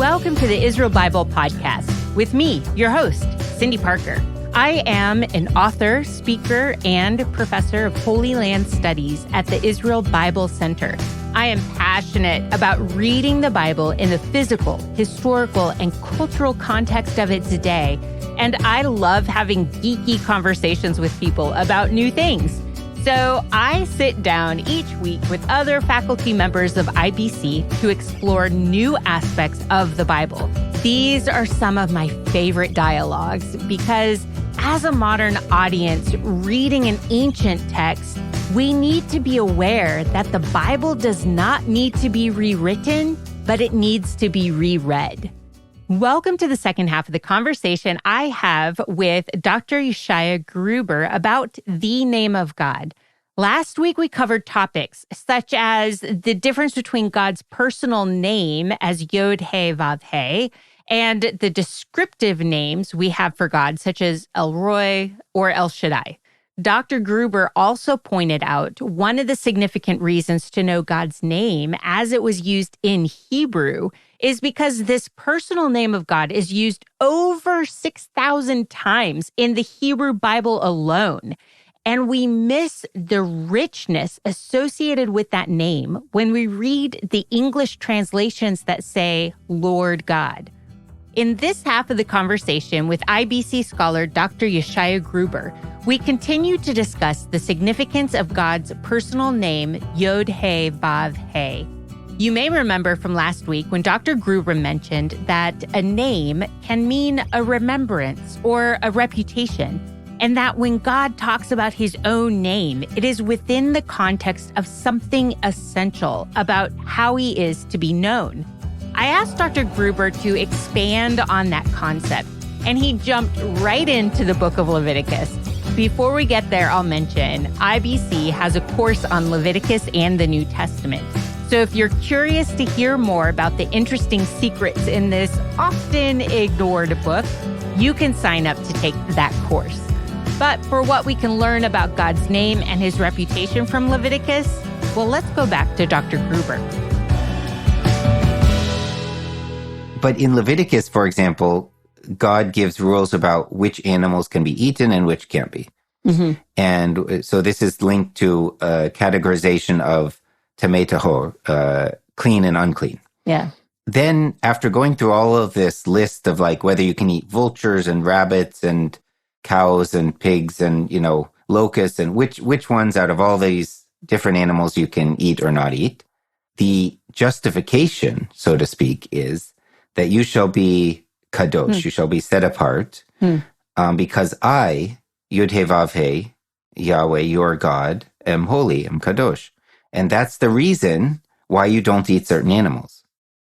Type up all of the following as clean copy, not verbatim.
Welcome to the Israel Bible Podcast with me, your host, Cindy Parker. I am an author, speaker, and professor of Holy Land Studies at the Israel Bible Center. I am passionate about reading the Bible in the physical, historical, and cultural context of its day. And I love having geeky conversations with people about new things. So I sit down each week with other faculty members of IBC to explore new aspects of the Bible. These are some of my favorite dialogues because as a modern audience reading an ancient text, we need to be aware that the Bible does not need to be rewritten, but it needs to be reread. Welcome to the second half of the conversation I have with Dr. Yeshaya Gruber about the name of God. Last week, we covered topics such as the difference between God's personal name as Yod-He-Vav-He and the descriptive names we have for God, such as El Roi or El Shaddai. Dr. Gruber also pointed out one of the significant reasons to know God's name as it was used in Hebrew is because this personal name of God is used over 6,000 times in the Hebrew Bible alone. And we miss the richness associated with that name when we read the English translations that say Lord God. In this half of the conversation with IBC scholar Dr. Yeshaya Gruber, we continue to discuss the significance of God's personal name, Yod-He-Vav-He. You may remember from last week when Dr. Gruber mentioned that a name can mean a remembrance or a reputation, and that when God talks about his own name, it is within the context of something essential about how he is to be known. I asked Dr. Gruber to expand on that concept, and he jumped right into the Book of Leviticus. Before we get there, I'll mention IBC has a course on Leviticus and the New Testament. So if you're curious to hear more about the interesting secrets in this often ignored book, you can sign up to take that course. But for what we can learn about God's name and his reputation from Leviticus, well, let's go back to Dr. Gruber. But in Leviticus, for example, God gives rules about which animals can be eaten and which can't be. Mm-hmm. And so this is linked to a categorization of tamei tahor, clean and unclean. Yeah. Then after going through all of this list of like whether you can eat vultures and rabbits and cows and pigs and, locusts and which ones out of all these different animals you can eat or not eat, the justification, so to speak, is that you shall be kadosh, you shall be set apart, because I, Yod-He-Vav-He, Yahweh, your God, am holy, am kadosh. And that's the reason why you don't eat certain animals.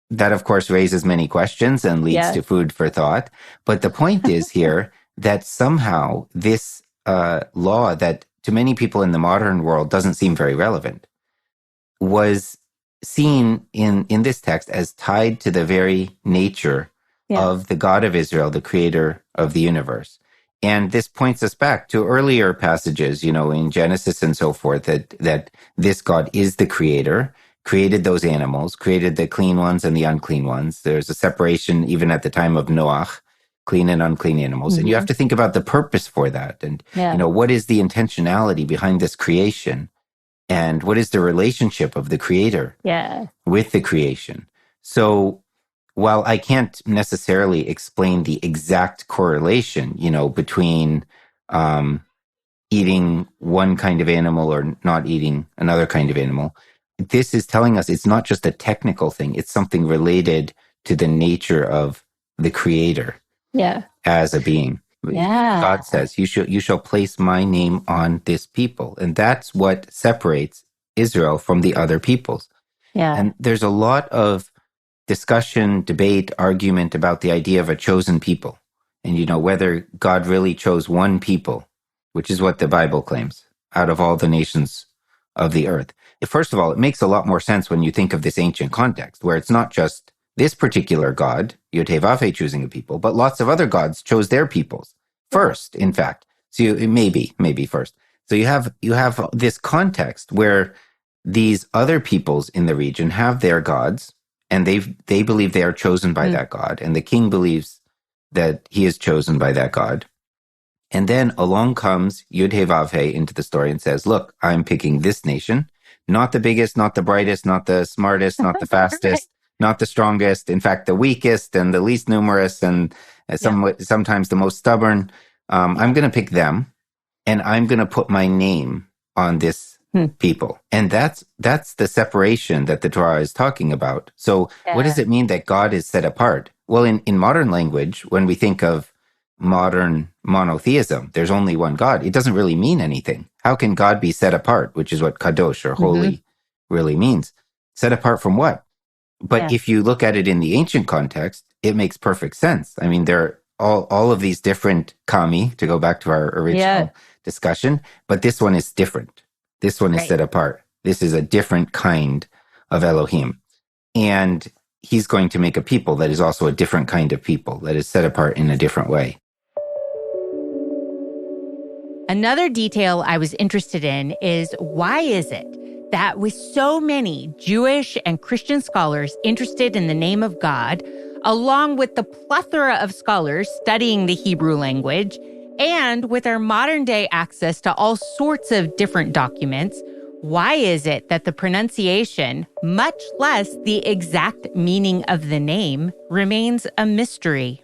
That, of course, raises many questions and leads to food for thought. But the point is here that somehow this law that to many people in the modern world doesn't seem very relevant was seen in this text as tied to the very nature of the God of Israel, the creator of the universe. And this points us back to earlier passages, in Genesis and so forth, that this God is the creator, created those animals, created the clean ones and the unclean ones. There's a separation even at the time of Noach, clean and unclean animals. Mm-hmm. And you have to think about the purpose for that. And, what is the intentionality behind this creation? And what is the relationship of the creator with the creation? So while I can't necessarily explain the exact correlation, between eating one kind of animal or not eating another kind of animal, this is telling us it's not just a technical thing. It's something related to the nature of the creator as a being. Yeah. God says, you shall place my name on this people. And that's what separates Israel from the other peoples. Yeah. And there's a lot of discussion, debate, argument about the idea of a chosen people. And, whether God really chose one people, which is what the Bible claims, out of all the nations of the earth. First of all, it makes a lot more sense when you think of this ancient context, where it's not just this particular God, Yod-He-Vav-He, choosing a people, but lots of other gods chose their peoples first, in fact. So maybe first. So you have this context where these other peoples in the region have their gods, and they believe they are chosen by that God, and the king believes that he is chosen by that God. And then along comes Yud-Heh-Vav-Heh into the story and says, look, I'm picking this nation, not the biggest, not the brightest, not the smartest, not the fastest, not the strongest, in fact, the weakest and the least numerous and sometimes the most stubborn. I'm going to pick them, and I'm going to put my name on this people. And that's the separation that the Torah is talking about. So what does it mean that God is set apart? Well, in modern language, when we think of modern monotheism, there's only one God. It doesn't really mean anything. How can God be set apart, which is what kadosh or holy really means? Set apart from what? But if you look at it in the ancient context, it makes perfect sense. I mean, there are all of these different kami, to go back to our original discussion, but this one is different. This one is set apart. This is a different kind of Elohim. And he's going to make a people that is also a different kind of people, that is set apart in a different way. Another detail I was interested in is, why is it that with so many Jewish and Christian scholars interested in the name of God, along with the plethora of scholars studying the Hebrew language, and with our modern day access to all sorts of different documents, why is it that the pronunciation, much less the exact meaning of the name, remains a mystery?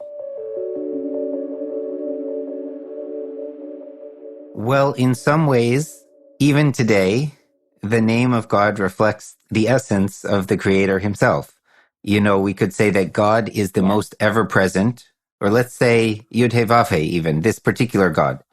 Well, in some ways, even today, the name of God reflects the essence of the Creator himself. You know, we could say that God is the most ever-present, or let's say Yud-Heh-Vav-Heh even, this particular God,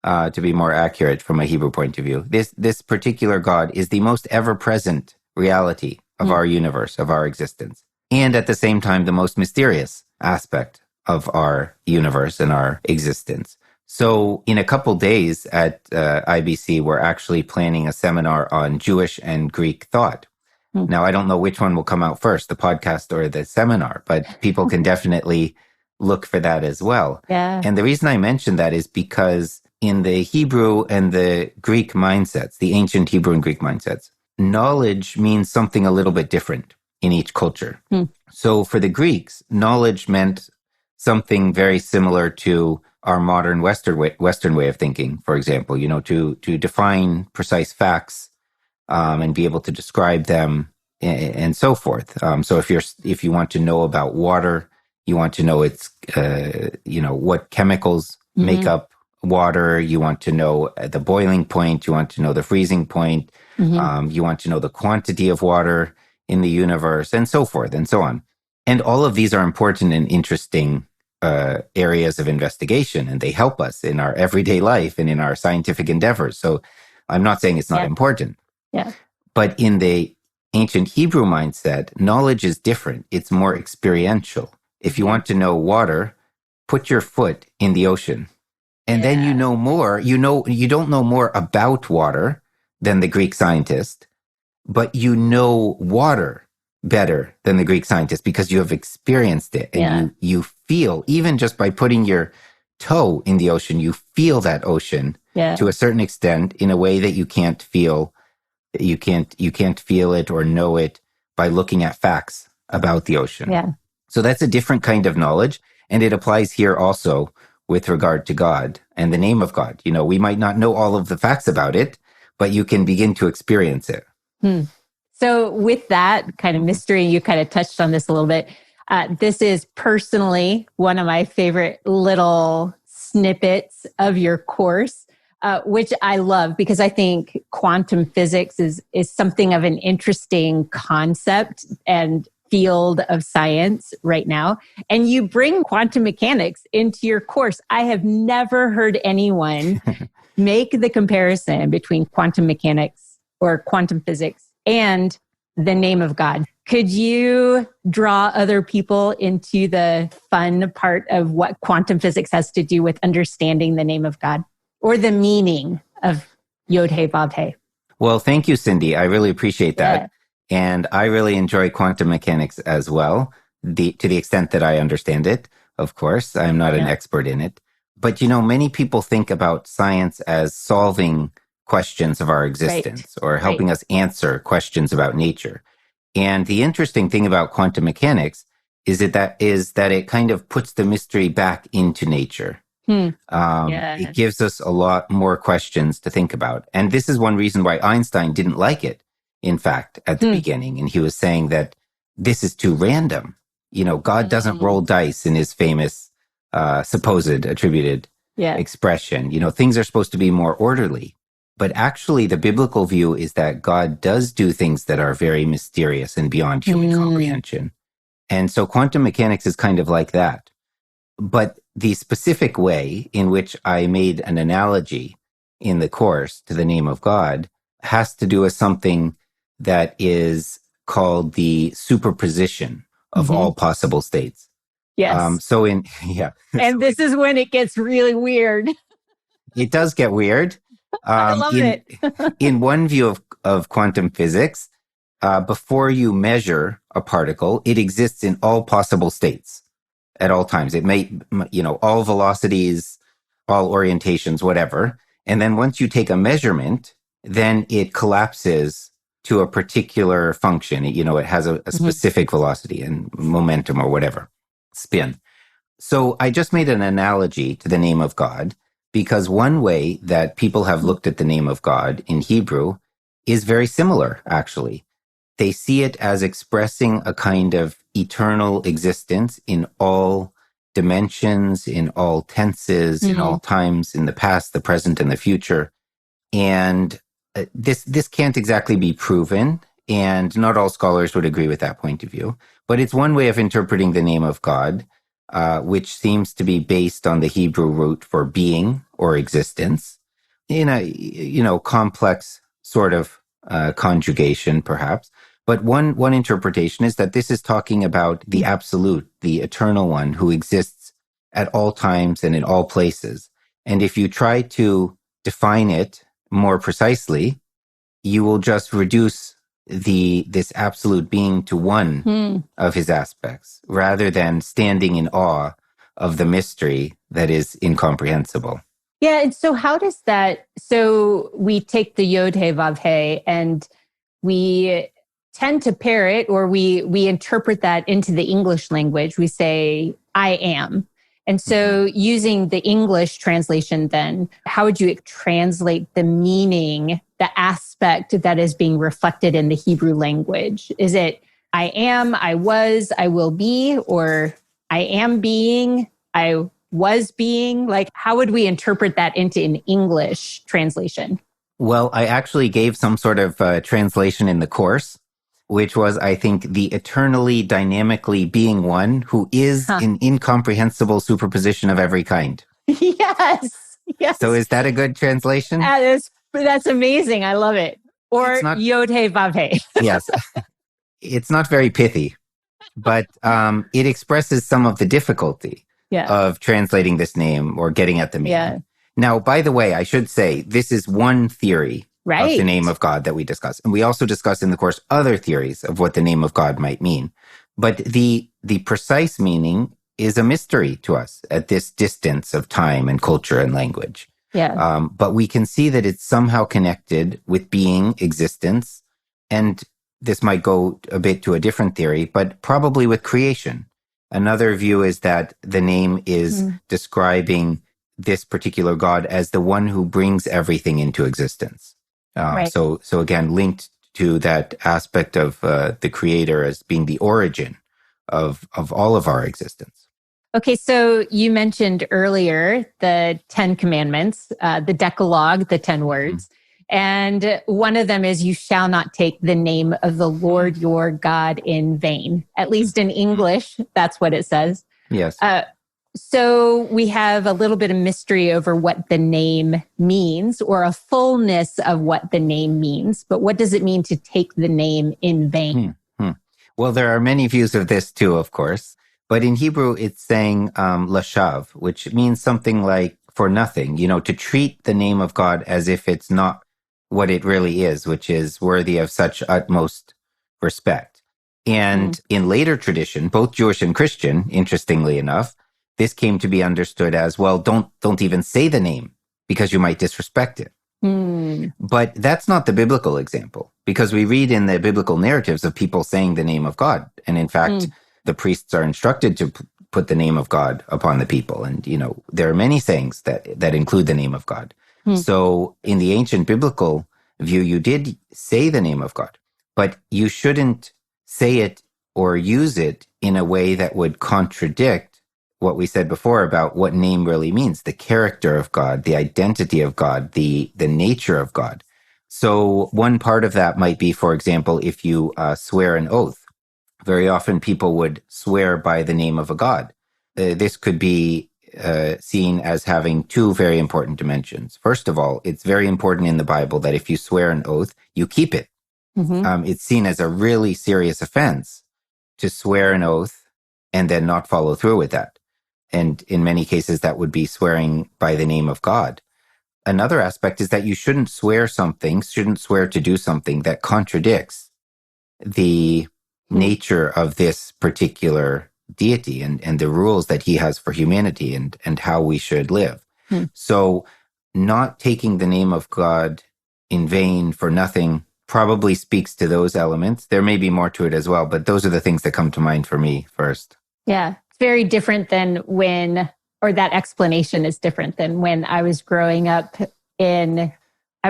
to be more accurate from a Hebrew point of view. This particular God is the most ever-present reality of our universe, of our existence, and at the same time, the most mysterious aspect of our universe and our existence. So in a couple days at IBC, we're actually planning a seminar on Jewish and Greek thought. Now, I don't know which one will come out first, the podcast or the seminar, but people can definitely look for that as well. And the reason I mention that is because in the Hebrew and the Greek mindsets, the ancient Hebrew and Greek mindsets, knowledge means something a little bit different in each culture. So for the Greeks, knowledge meant something very similar to our modern Western way of thinking, for example, you know, to define precise facts and be able to describe them and so forth. So if you want to know about water, you want to know its, what chemicals make up water. You want to know the boiling point. You want to know the freezing point. You want to know the quantity of water in the universe, and so forth and so on. And all of these are important and interesting areas of investigation, and they help us in our everyday life and in our scientific endeavors. So I'm not saying it's not important. But in the ancient Hebrew mindset, knowledge is different. It's more experiential. If you want to know water, put your foot in the ocean. And then you know more. You don't know more about water than the Greek scientist, but you know water better than the Greek scientist because you have experienced it. And you feel, even just by putting your toe in the ocean, you feel that ocean to a certain extent in a way that you can't feel it or know it by looking at facts about the ocean. So that's a different kind of knowledge. And it applies here also with regard to God and the name of God. You know, we might not know all of the facts about it, but you can begin to experience it. So with that kind of mystery, you kind of touched on this a little bit. This is personally one of my favorite little snippets of your course, which I love because I think quantum physics is something of an interesting concept and field of science right now. And you bring quantum mechanics into your course. I have never heard anyone make the comparison between quantum mechanics or quantum physics and the name of God. Could you draw other people into the fun part of what quantum physics has to do with understanding the name of God or the meaning of Yod-Heh-Vav-Heh? Well, thank you, Cindy. I really appreciate that. And I really enjoy quantum mechanics as well, to the extent that I understand it. Of course, I'm not an expert in it. But, you know, many people think about science as solving questions of our existence or helping us answer questions about nature. And the interesting thing about quantum mechanics is that it kind of puts the mystery back into nature. It gives us a lot more questions to think about. And this is one reason why Einstein didn't like it, in fact, at the beginning. And he was saying that this is too random. God doesn't roll dice in his famous, supposed attributed expression. Things are supposed to be more orderly. But actually, the biblical view is that God does do things that are very mysterious and beyond human comprehension. And so quantum mechanics is kind of like that. But the specific way in which I made an analogy in the course to the name of God has to do with something that is called the superposition of all possible states. Yes. And this is when it gets really weird. It does get weird. I love it. In one view of quantum physics, before you measure a particle, it exists in all possible states at all times. It may, all velocities, all orientations, whatever. And then once you take a measurement, then it collapses to a particular function. It has a specific velocity and momentum or whatever, spin. So I just made an analogy to the name of God, because one way that people have looked at the name of God in Hebrew is very similar, actually. They see it as expressing a kind of eternal existence in all dimensions, in all tenses, in all times, in the past, the present, and the future. And this can't exactly be proven, and not all scholars would agree with that point of view. But it's one way of interpreting the name of God, which seems to be based on the Hebrew root for being or existence, in a complex sort of conjugation, perhaps. But one interpretation is that this is talking about the absolute, the eternal one who exists at all times and in all places. And if you try to define it more precisely, you will just reduce this absolute being to one of his aspects, rather than standing in awe of the mystery that is incomprehensible. Yeah, and so how does that, so we take the Yod He Vav He and we tend to pair it, or we interpret that into the English language. We say, I am. And so using the English translation then, how would you translate the meaning, the aspect that is being reflected in the Hebrew language? Is it I am, I was, I will be, or I am being, I was being? Like, how would we interpret that into an English translation? Well, I actually gave some sort of translation in the course, which was, I think, the eternally dynamically being one who is an incomprehensible superposition of every kind. Yes. So is that a good translation? That's amazing. I love it. Or Yod He Vav He. Yes. It's not very pithy, but it expresses some of the difficulty of translating this name or getting at the meaning. Yeah. Now, by the way, I should say, this is one theory of the name of God that we discuss. And we also discuss in the course other theories of what the name of God might mean. But the precise meaning is a mystery to us at this distance of time and culture and language. Yeah. But we can see that it's somehow connected with being, existence, and this might go a bit to a different theory, but probably with creation. Another view is that the name is describing this particular God as the one who brings everything into existence. So again, linked to that aspect of the Creator as being the origin of all of our existence. Okay, so you mentioned earlier the 10 commandments, the Decalogue, the 10 words. And one of them is, you shall not take the name of the Lord your God in vain. At least in English, that's what it says. Yes. So we have a little bit of mystery over what the name means, or a fullness of what the name means. But what does it mean to take the name in vain? Well, there are many views of this too, of course. But in Hebrew, it's saying lashav, which means something like for nothing, to treat the name of God as if it's not what it really is, which is worthy of such utmost respect. And in later tradition, both Jewish and Christian, interestingly enough, this came to be understood as, well, don't even say the name because you might disrespect it. But that's not the biblical example, because we read in the biblical narratives of people saying the name of God. And in fact, the priests are instructed to put the name of God upon the people. And, there are many sayings that include the name of God. So in the ancient biblical view, you did say the name of God, but you shouldn't say it or use it in a way that would contradict what we said before about what name really means, the character of God, the identity of God, the nature of God. So one part of that might be, for example, if you swear an oath. Very often people would swear by the name of a god. This could be seen as having two very important dimensions. First of all, it's very important in the Bible that if you swear an oath, you keep it. It's seen as a really serious offense to swear an oath and then not follow through with that. And in many cases, that would be swearing by the name of God. Another aspect is that you shouldn't swear to do something that contradicts the nature of this particular deity and the rules that he has for humanity and how we should live. So not taking the name of God in vain for nothing probably speaks to those elements. There may be more to it as well, but those are the things that come to mind for me first. Yeah. It's very different than that explanation is different than when I was growing up I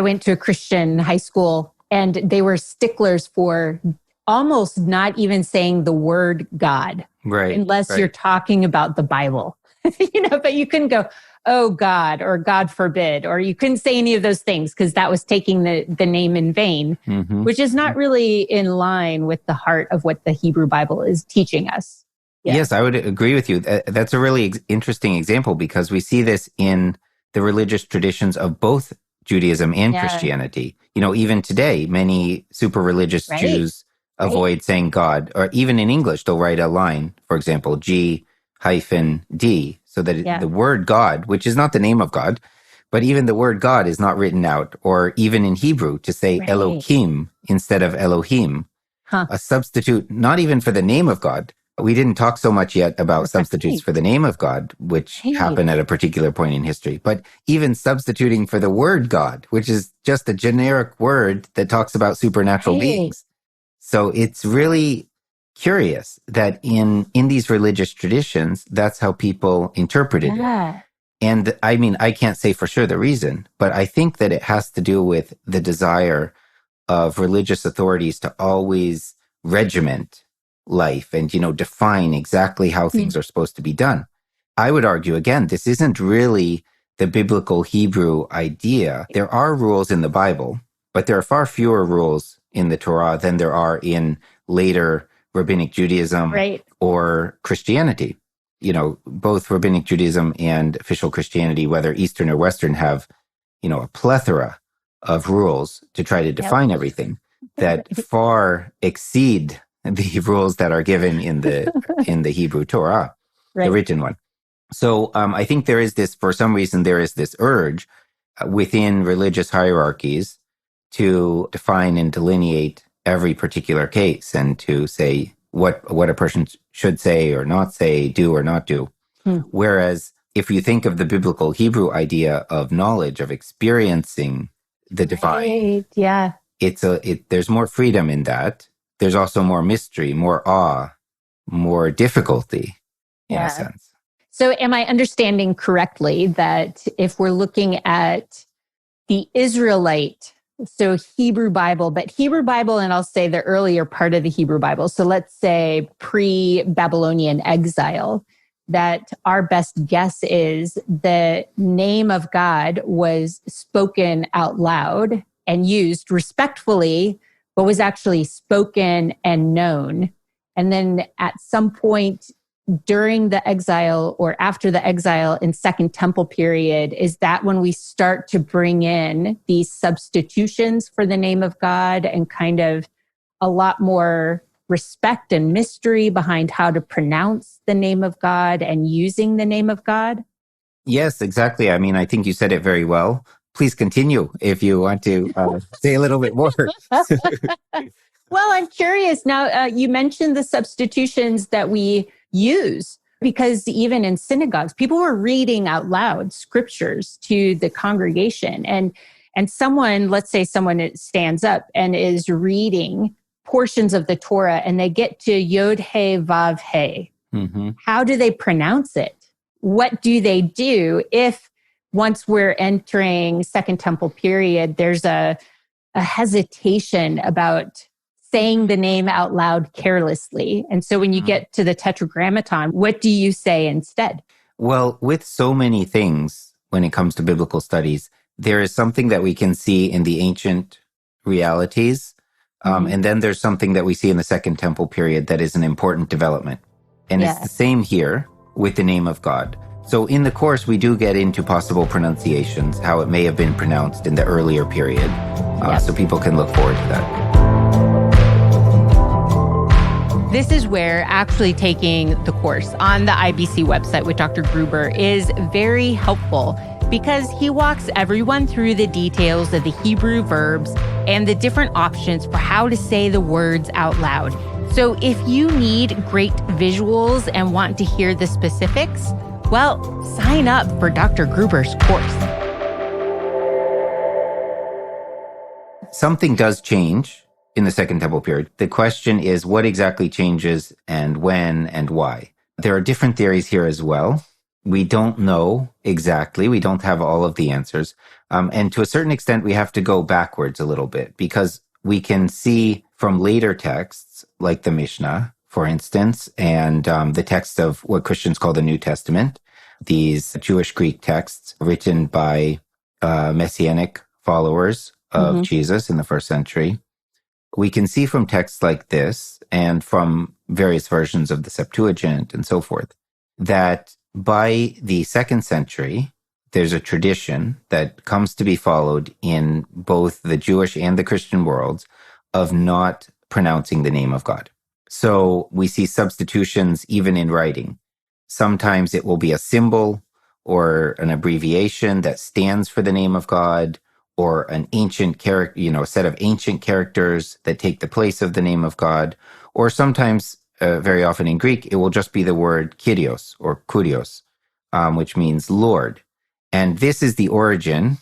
went to a Christian high school, and they were sticklers for almost not even saying the word God. Right. Unless you're talking about the Bible, but you couldn't go, oh God, or God forbid, or you couldn't say any of those things because that was taking the name in vain, which is not really in line with the heart of what the Hebrew Bible is teaching us. Yeah. Yes, I would agree with you. That's a really interesting example because we see this in the religious traditions of both Judaism and Christianity. Even today, many super religious Jews avoid saying God, or even in English, they'll write a line, for example, G-D, so that the word God, which is not the name of God, but even the word God is not written out, or even in Hebrew to say Elohim instead of Elohim, a substitute, not even for the name of God. We didn't talk so much yet about substitutes for the name of God, which happen at a particular point in history, but even substituting for the word God, which is just a generic word that talks about supernatural beings. So it's really curious that in these religious traditions, that's how people interpreted it. And I mean, I can't say for sure the reason, but I think that it has to do with the desire of religious authorities to always regiment life and, define exactly how things are supposed to be done. I would argue, again, this isn't really the biblical Hebrew idea. There are rules in the Bible, but there are far fewer rules in the Torah than there are in later rabbinic Judaism or Christianity. Both rabbinic Judaism and official Christianity, whether Eastern or Western, have, a plethora of rules to try to define everything that far exceed the rules that are given in the Hebrew Torah, the written one. So I think for some reason, there is this urge within religious hierarchies to define and delineate every particular case and to say what a person should say or not say, do or not do. Whereas if you think of the biblical Hebrew idea of knowledge, of experiencing the divine, there's more freedom in that. There's also more mystery, more awe, more difficulty in a sense. So am I understanding correctly that if we're looking at the Israelite, so Hebrew Bible, but Hebrew Bible, and I'll say the earlier part of the Hebrew Bible, so let's say pre-Babylonian exile, that our best guess is the name of God was spoken out loud and used respectfully, but was actually spoken and known. And then at some point during the exile or after the exile in Second Temple period, is that when we start to bring in these substitutions for the name of God and kind of a lot more respect and mystery behind how to pronounce the name of God and using the name of God? Yes, exactly. I mean, I think you said it very well. Please continue if you want to say a little bit more. Well, I'm curious. Now, you mentioned the substitutions that we use, because even in synagogues, people were reading out loud scriptures to the congregation. And and someone, let's say someone stands up and is reading portions of the Torah and they get to Yod He Vav He. How do they pronounce it? What do they do if once we're entering Second Temple period, there's a hesitation about saying the name out loud carelessly? And so when you get to the Tetragrammaton, what do you say instead? Well, with so many things, when it comes to biblical studies, there is something that we can see in the ancient realities. And then there's something that we see in the Second Temple period that is an important development. And it's the same here with the name of God. So in the course, we do get into possible pronunciations, how it may have been pronounced in the earlier period. So people can look forward to that. This is where actually taking the course on the IBC website with Dr. Gruber is very helpful, because he walks everyone through the details of the Hebrew verbs and the different options for how to say the words out loud. So if you need great visuals and want to hear the specifics, well, sign up for Dr. Gruber's course. Something does change in the Second Temple period. The question is what exactly changes and when and why. There are different theories here as well. We don't know exactly. We don't have all of the answers. And to a certain extent, we have to go backwards a little bit, because we can see from later texts, like the Mishnah, for instance, and the text of what Christians call the New Testament, these Jewish Greek texts written by Messianic followers of Jesus in the first century. We can see from texts like this and from various versions of the Septuagint and so forth that by the second century, there's a tradition that comes to be followed in both the Jewish and the Christian worlds of not pronouncing the name of God. So we see substitutions even in writing. Sometimes it will be a symbol or an abbreviation that stands for the name of God, or an ancient character, a set of ancient characters that take the place of the name of God. Or sometimes, very often in Greek, it will just be the word Kyrios or Kurios, which means Lord. And this is the origin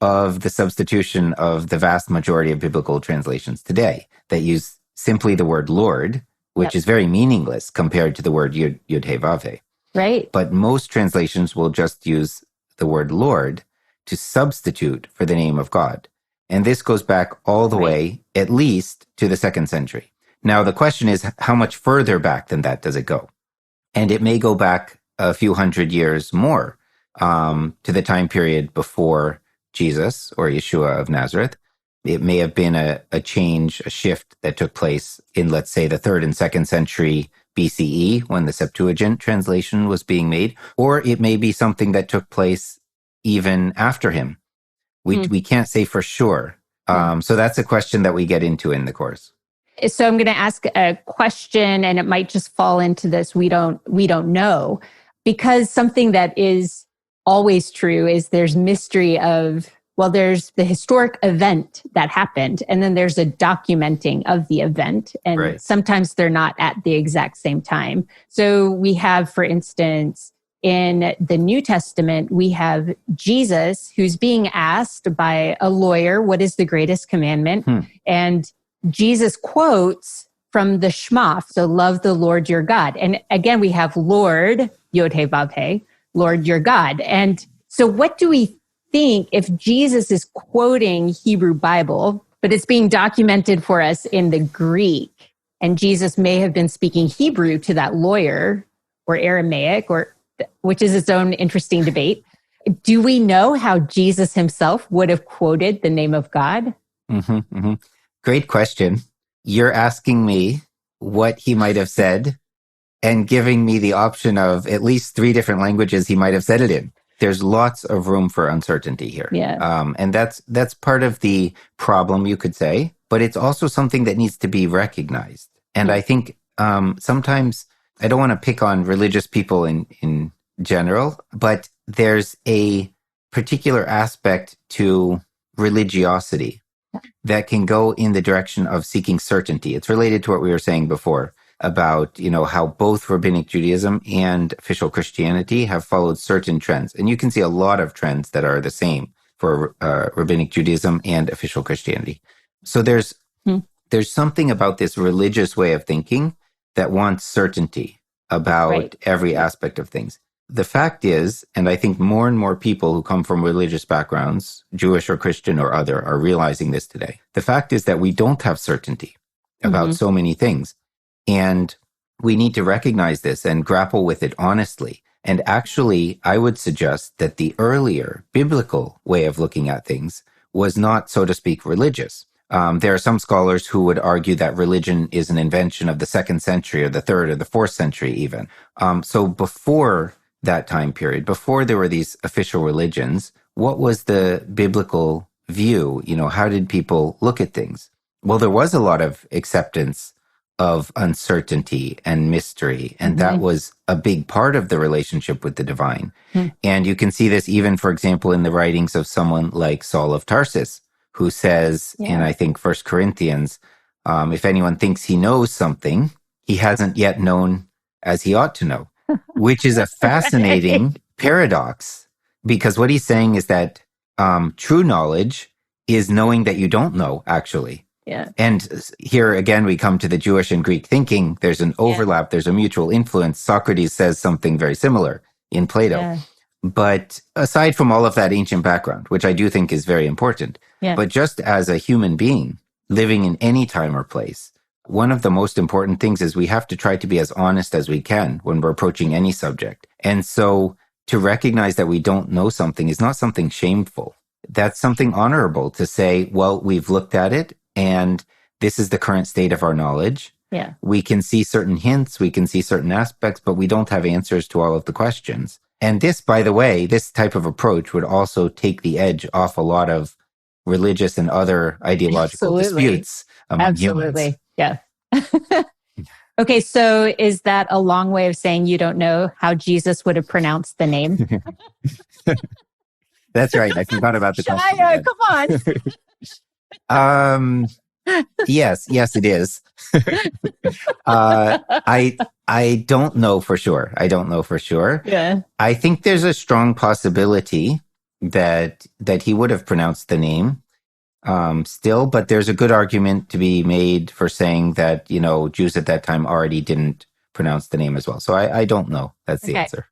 of the substitution of the vast majority of biblical translations today that use simply the word Lord, which is very meaningless compared to the word Yud He Vav He. Right. But most translations will just use the word Lord to substitute for the name of God. And this goes back all the way, at least, to the second century. Now, the question is, how much further back than that does it go? And it may go back a few hundred years more, to the time period before Jesus or Yeshua of Nazareth. It may have been a change, a shift that took place in, let's say, the 3rd and 2nd century BCE when the Septuagint translation was being made, or it may be something that took place even after him. We can't say for sure. So that's a question that we get into in the course. So I'm going to ask a question, and it might just fall into this. We don't know, because something that is always true is there's mystery of, well, there's the historic event that happened, and then there's a documenting of the event. And sometimes they're not at the exact same time. So we have, for instance, in the New Testament, we have Jesus who's being asked by a lawyer, what is the greatest commandment? And Jesus quotes from the Shema, so love the Lord your God. And again, we have Lord, Yod He Vav He, Lord your God. And so what do we think if Jesus is quoting Hebrew Bible, but it's being documented for us in the Greek, and Jesus may have been speaking Hebrew to that lawyer, or Aramaic, or which is its own interesting debate. Do we know how Jesus himself would have quoted the name of God? Great question. You're asking me what he might have said and giving me the option of at least 3 different languages he might have said it in. There's lots of room for uncertainty here. And that's part of the problem, you could say, but it's also something that needs to be recognized. And I think sometimes, I don't want to pick on religious people in general, but there's a particular aspect to religiosity that can go in the direction of seeking certainty. It's related to what we were saying before about, how both Rabbinic Judaism and official Christianity have followed certain trends. And you can see a lot of trends that are the same. for rabbinic Judaism and official Christianity. So there's something about this religious way of thinking that wants certainty about every aspect of things. The fact is, and I think more and more people who come from religious backgrounds, Jewish or Christian or other, are realizing this today. The fact is that we don't have certainty about so many things. And we need to recognize this and grapple with it honestly. And actually, I would suggest that the earlier biblical way of looking at things was not, so to speak, religious. There are some scholars who would argue that religion is an invention of the 2nd century or the 3rd or the 4th century even. So before that time period, before there were these official religions, what was the biblical view? How did people look at things? Well, there was a lot of acceptance of uncertainty and mystery, and that was a big part of the relationship with the divine. And you can see this even, for example, in the writings of someone like Saul of Tarsus, who says in, I think, 1 Corinthians, if anyone thinks he knows something, he hasn't yet known as he ought to know, which is a fascinating paradox, because what he's saying is that true knowledge is knowing that you don't know, actually. Yeah. And here again, we come to the Jewish and Greek thinking. There's an overlap. There's a mutual influence. Socrates says something very similar in Plato. Yeah. But aside from all of that ancient background, which I do think is very important, but just as a human being living in any time or place, one of the most important things is we have to try to be as honest as we can when we're approaching any subject. And so to recognize that we don't know something is not something shameful. That's something honorable to say, well, we've looked at it and this is the current state of our knowledge. Yeah. We can see certain hints, we can see certain aspects, but we don't have answers to all of the questions. And this, by the way, this type of approach would also take the edge off a lot of religious and other ideological disputes among humans. Yeah. Okay, so is that a long way of saying you don't know how Jesus would have pronounced the name? That's right. I forgot about the question. Shia, come on. Yes, it is. I don't know for sure. Yeah. I think there's a strong possibility that he would have pronounced the name still, but there's a good argument to be made for saying that, Jews at that time already didn't pronounce the name as well. So I don't know. That's the answer.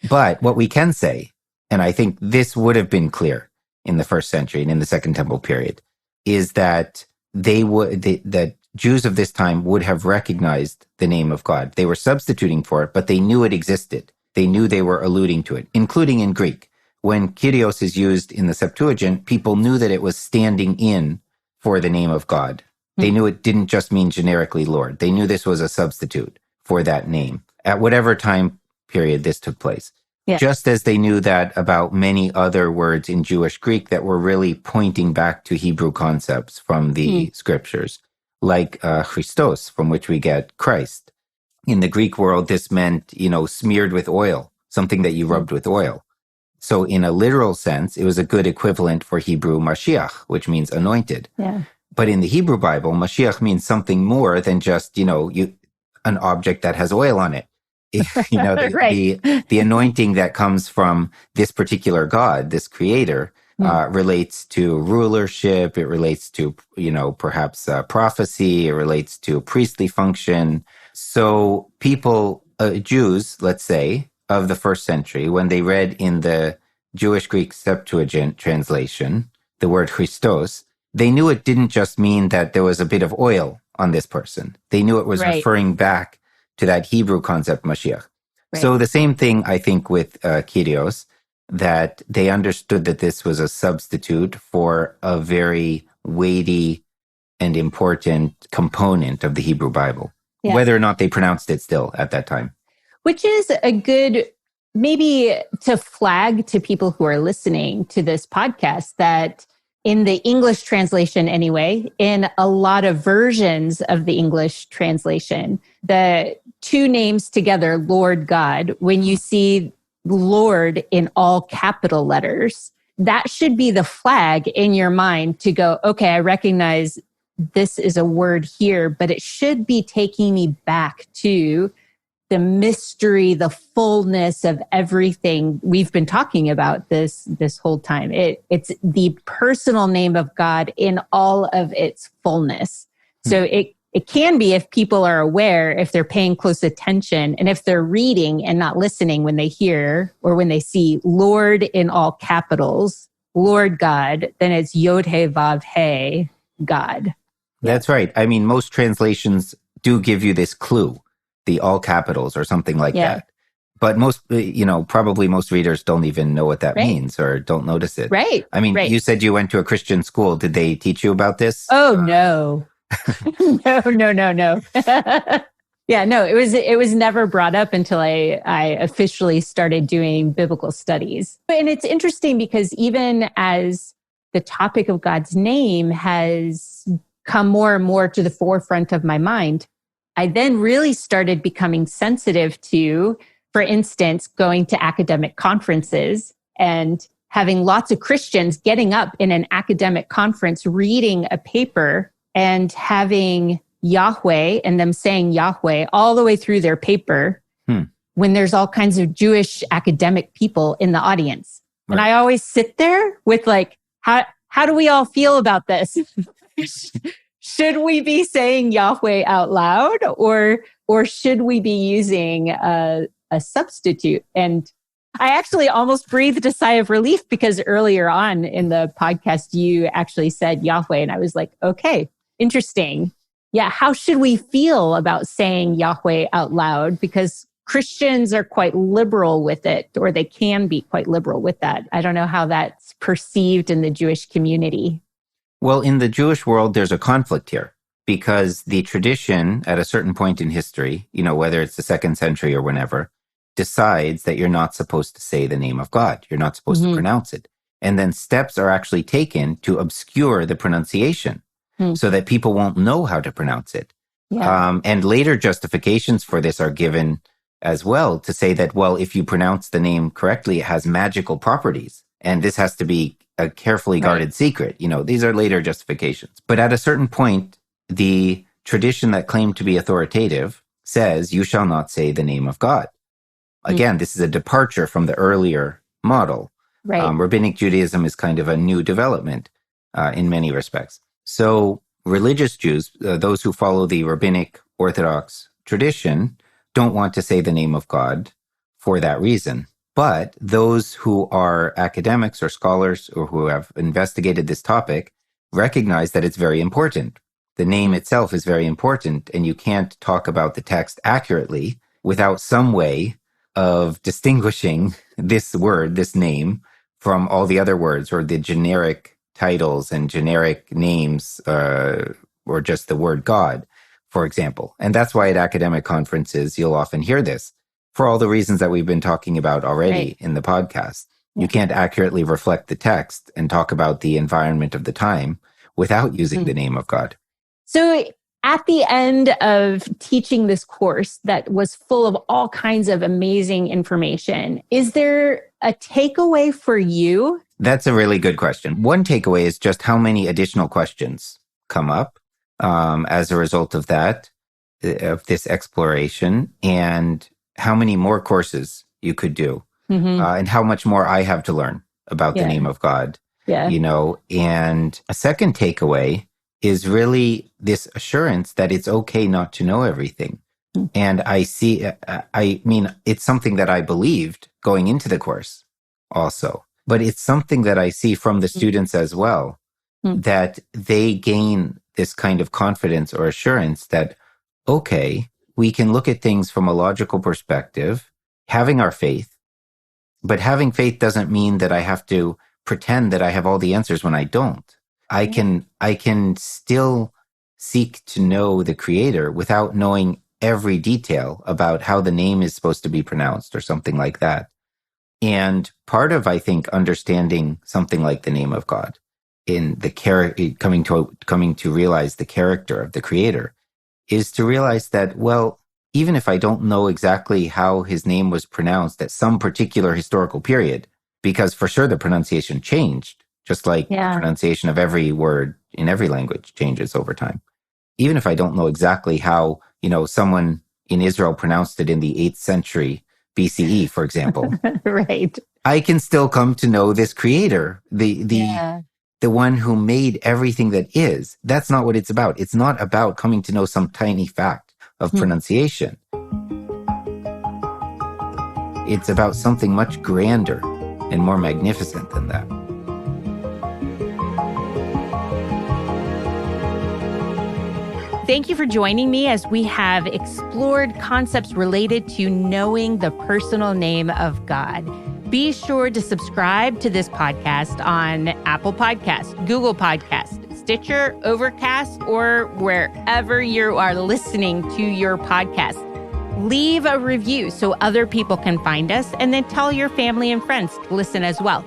But what we can say, and I think this would have been clear in the 1st century and in the Second Temple period, is that that Jews of this time would have recognized the name of God. They were substituting for it, but they knew it existed. They knew they were alluding to it, including in Greek. When Kyrios is used in the Septuagint, people knew that it was standing in for the name of God. They knew it didn't just mean generically Lord. They knew this was a substitute for that name at whatever time period this took place. Yeah. Just as they knew that about many other words in Jewish Greek that were really pointing back to Hebrew concepts from the scriptures, like Christos, from which we get Christ. In the Greek world, this meant, smeared with oil, something that you rubbed with oil. So in a literal sense, it was a good equivalent for Hebrew Mashiach, which means anointed. Yeah. But in the Hebrew Bible, Mashiach means something more than just, an object that has oil on it. The anointing that comes from this particular God, this creator, relates to rulership. It relates to, perhaps prophecy. It relates to priestly function. So people, Jews, let's say, of the 1st century, when they read in the Jewish Greek Septuagint translation, the word Christos, they knew it didn't just mean that there was a bit of oil on this person. They knew it was referring back to that Hebrew concept, Mashiach. Right. So the same thing, I think, with Kyrios, that they understood that this was a substitute for a very weighty and important component of the Hebrew Bible, whether or not they pronounced it still at that time. Which is a good, maybe to flag to people who are listening to this podcast, that in the English translation anyway, in a lot of versions of the English translation, the two names together, Lord God, when you see Lord in all capital letters, that should be the flag in your mind to go, okay, I recognize this is a word here, but it should be taking me back to the mystery, the fullness of everything we've been talking about this whole time. It's the personal name of God in all of its fullness. So it can be, if people are aware, if they're paying close attention, and if they're reading and not listening when they hear or when they see Lord in all capitals, Lord God, then it's Yod He Vav He, God. That's right. I mean, most translations do give you this clue, the all capitals or something like that. But most, probably most readers don't even know what that means or don't notice it. Right. I mean, you said you went to a Christian school. Did they teach you about this? Oh, no. No. Yeah, no, it was never brought up until I officially started doing biblical studies. And it's interesting because even as the topic of God's name has come more and more to the forefront of my mind, I then really started becoming sensitive to, for instance, going to academic conferences and having lots of Christians getting up in an academic conference, reading a paper and having Yahweh and them saying Yahweh all the way through their paper when there's all kinds of Jewish academic people in the audience. Right. And I always sit there with like, how do we all feel about this? Should we be saying Yahweh out loud or should we be using a substitute? And I actually almost breathed a sigh of relief because earlier on in the podcast, you actually said Yahweh. And I was like, okay, interesting. Yeah, how should we feel about saying Yahweh out loud? Because Christians are quite liberal with it, or they can be quite liberal with that. I don't know how that's perceived in the Jewish community. Well, in the Jewish world, there's a conflict here because the tradition at a certain point in history, whether it's the 2nd century or whenever, decides that you're not supposed to say the name of God. You're not supposed to pronounce it. And then steps are actually taken to obscure the pronunciation so that people won't know how to pronounce it. Yeah. And later justifications for this are given as well to say that, well, if you pronounce the name correctly, it has magical properties. And this has to be a carefully guarded secret. These are later justifications. But at a certain point, the tradition that claimed to be authoritative says, you shall not say the name of God. Again, this is a departure from the earlier model. Right. Rabbinic Judaism is kind of a new development in many respects. So religious Jews, those who follow the rabbinic Orthodox tradition, don't want to say the name of God for that reason. But those who are academics or scholars or who have investigated this topic recognize that it's very important. The name itself is very important, and you can't talk about the text accurately without some way of distinguishing this word, this name, from all the other words or the generic titles and generic names or just the word God, for example. And that's why at academic conferences, you'll often hear this. For all the reasons that we've been talking about already in the podcast. You can't accurately reflect the text and talk about the environment of the time without using the name of God. So at the end of teaching this course that was full of all kinds of amazing information, is there a takeaway for you? That's a really good question. One takeaway is just how many additional questions come up as a result of that, of this exploration, and how many more courses you could do, and how much more I have to learn about the name of God, and a second takeaway is really this assurance that it's okay not to know everything. And I mean, it's something that I believed going into the course also, but it's something that I see from the students as well, that they gain this kind of confidence or assurance that, okay, we can look at things from a logical perspective, having our faith, but having faith doesn't mean that I have to pretend that I have all the answers when I don't. I can still seek to know the Creator without knowing every detail about how the name is supposed to be pronounced or something like that. And part of, I think, understanding something like the name of God in the coming to realize the character of the Creator is to realize that, well, even if I don't know exactly how his name was pronounced at some particular historical period, because for sure the pronunciation changed, just like the pronunciation of every word in every language changes over time. Even if I don't know exactly how, someone, in Israel pronounced it in the 8th century BCE, for example. Right. I can still come to know this creator, the one who made everything that is. That's not what it's about. It's not about coming to know some tiny fact of pronunciation. It's about something much grander and more magnificent than that. Thank you for joining me as we have explored concepts related to knowing the personal name of God. Be sure to subscribe to this podcast on Apple Podcasts, Google Podcasts, Stitcher, Overcast, or wherever you are listening to your podcast. Leave a review so other people can find us, and then tell your family and friends to listen as well.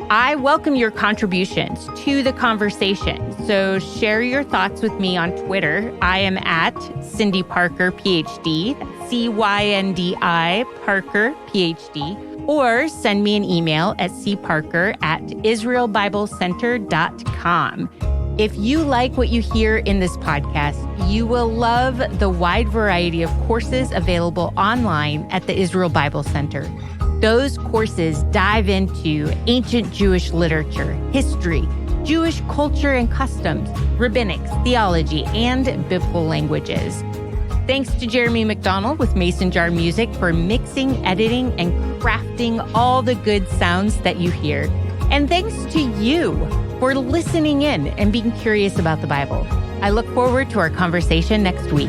I welcome your contributions to the conversation, so share your thoughts with me on Twitter. I am at Cindy Parker, PhD, CYNDI Parker, PhD, or send me an email at cparker@israelbiblecenter.com. If you like what you hear in this podcast, you will love the wide variety of courses available online at the Israel Bible Center. Those courses dive into ancient Jewish literature, history, Jewish culture and customs, rabbinics, theology, and biblical languages. Thanks to Jeremy McDonald with Mason Jar Music for mixing, editing, and crafting all the good sounds that you hear. And thanks to you for listening in and being curious about the Bible. I look forward to our conversation next week.